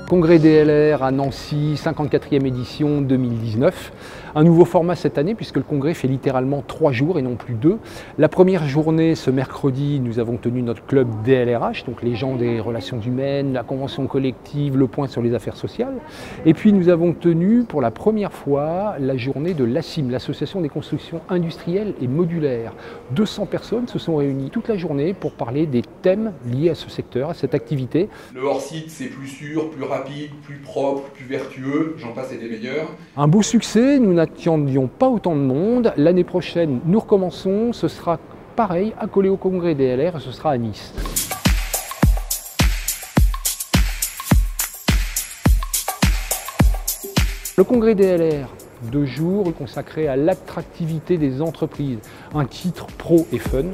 Congrès DLR à Nancy, 54e édition 2019. Un nouveau format cette année puisque le congrès fait littéralement 3 jours et non plus 2. La première journée, ce mercredi, nous avons tenu notre club DLRH, donc les gens des relations humaines, la convention collective, le point sur les affaires sociales. Et puis nous avons tenu pour la première fois la journée de l'ACIM, l'Association des constructions industrielles et modulaires. 200 personnes se sont réunies toute la journée pour parler des thèmes liés à ce secteur, à cette activité. Le hors-site, c'est plus sûr, plus rapide, plus propre, plus vertueux, j'en passe et des meilleurs. Un beau succès, nous n'attendions pas autant de monde. L'année prochaine, nous recommençons, ce sera pareil, accolé au congrès DLR, et ce sera à Nice. Le congrès DLR, 2 jours consacrés à l'attractivité des entreprises, un titre pro et fun.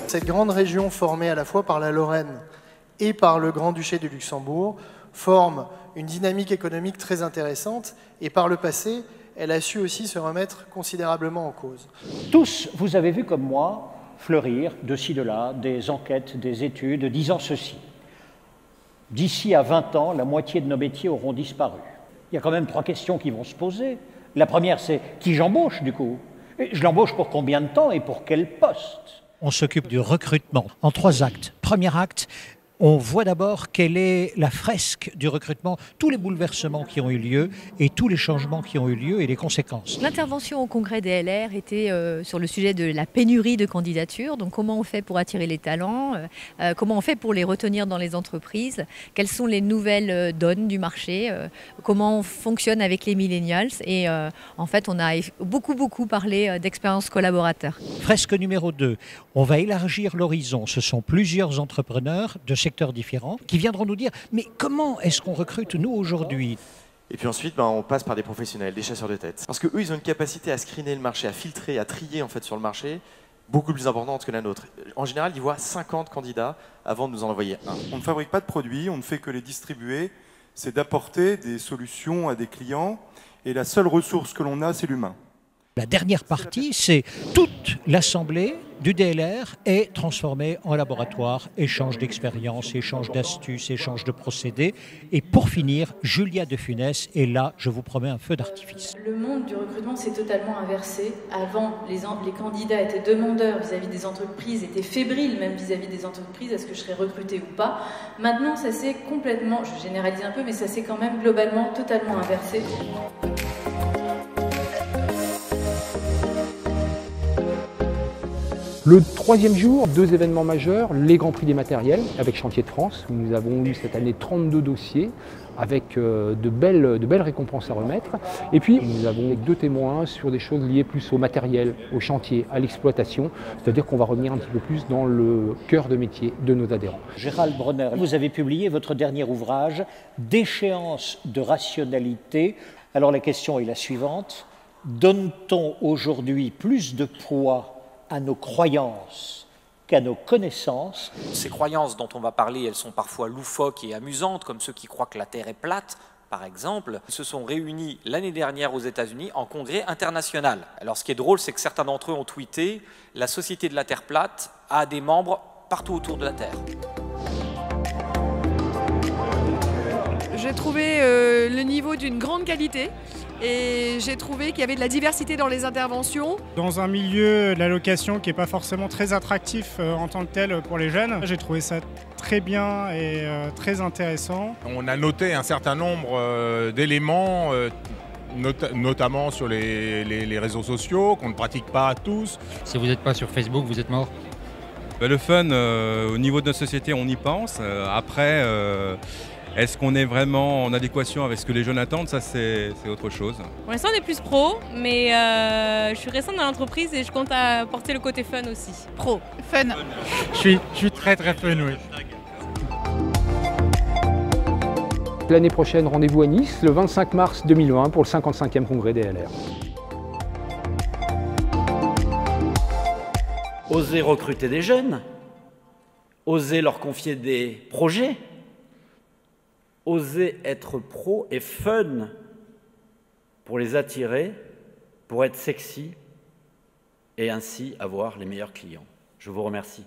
Cette grande région formée à la fois par la Lorraine et par le Grand-Duché de Luxembourg forme une dynamique économique très intéressante et par le passé, elle a su aussi se remettre considérablement en cause. Tous, vous avez vu comme moi, fleurir de ci, de là, des enquêtes, des études disant ceci. D'ici à 20 ans, la moitié de nos métiers auront disparu. Il y a quand même 3 questions qui vont se poser. La première, c'est qui j'embauche du coup? Et je l'embauche pour combien de temps et pour quel poste? On s'occupe du recrutement en 3 actes. Premier acte, on voit d'abord quelle est la fresque du recrutement, tous les bouleversements qui ont eu lieu et tous les changements qui ont eu lieu et les conséquences. L'intervention au congrès DLR était sur le sujet de la pénurie de candidatures. Donc comment on fait pour attirer les talents, comment on fait pour les retenir dans les entreprises, quelles sont les nouvelles donnes du marché, comment on fonctionne avec les millennials. Et en fait, on a beaucoup parlé d'expérience collaborateur. Fresque numéro 2, on va élargir l'horizon. Ce sont plusieurs entrepreneurs de secteurs différents qui viendront nous dire mais comment est-ce qu'on recrute nous aujourd'hui? Et puis ensuite, on passe par des professionnels, des chasseurs de tête. Parce qu'eux, ils ont une capacité à screener le marché, à filtrer, à trier en fait sur le marché, beaucoup plus importante que la nôtre. En général, ils voient 50 candidats avant de nous en envoyer un. On ne fabrique pas de produits, on ne fait que les distribuer. C'est d'apporter des solutions à des clients. Et la seule ressource que l'on a, c'est l'humain. La dernière partie, c'est toute l'assemblée du DLR est transformée en laboratoire, échange d'expériences, échange d'astuces, échange de procédés. Et pour finir, Julia de Funès est là, je vous promets, un feu d'artifice. Le monde du recrutement s'est totalement inversé. Avant, les candidats étaient demandeurs vis-à-vis des entreprises, étaient fébriles même vis-à-vis des entreprises, est-ce que je serais recruté ou pas. Maintenant, ça s'est complètement, je généralise un peu, mais ça s'est quand même globalement totalement inversé. Le 3e jour, 2 événements majeurs, les Grands Prix des matériels avec Chantier de France, où nous avons eu cette année 32 dossiers avec de belles récompenses à remettre. Et puis nous avons 2 témoins sur des choses liées plus au matériel, au chantier, à l'exploitation, c'est-à-dire qu'on va revenir un petit peu plus dans le cœur de métier de nos adhérents. Gérald Bronner, vous avez publié votre dernier ouvrage, Déchéance de rationalité. Alors la question est la suivante, donne-t-on aujourd'hui plus de poids à nos croyances qu'à nos connaissances? Ces croyances dont on va parler, elles sont parfois loufoques et amusantes, comme ceux qui croient que la Terre est plate, par exemple. Ils se sont réunis l'année dernière aux États-Unis en congrès international. Alors ce qui est drôle, c'est que certains d'entre eux ont tweeté « La Société de la Terre plate a des membres partout autour de la Terre ». J'ai trouvé le niveau d'une grande qualité. Et j'ai trouvé qu'il y avait de la diversité dans les interventions. Dans un milieu de la location qui n'est pas forcément très attractif en tant que tel pour les jeunes, j'ai trouvé ça très bien et très intéressant. On a noté un certain nombre d'éléments, notamment sur les réseaux sociaux, qu'on ne pratique pas tous. Si vous n'êtes pas sur Facebook, vous êtes mort. Le fun, au niveau de notre société, on y pense. Après, est-ce qu'on est vraiment en adéquation avec ce que les jeunes attendent? Ça, c'est autre chose. Pour l'instant, on est plus pro, mais je suis récente dans l'entreprise et je compte apporter le côté fun aussi. Pro. Fun. Je suis très fun, oui. l'année prochaine, rendez-vous à Nice, le 25 mars 2020 pour le 55e congrès DLR. Oser recruter des jeunes, oser leur confier des projets, oser être pro et fun pour les attirer, pour être sexy et ainsi avoir les meilleurs clients. Je vous remercie.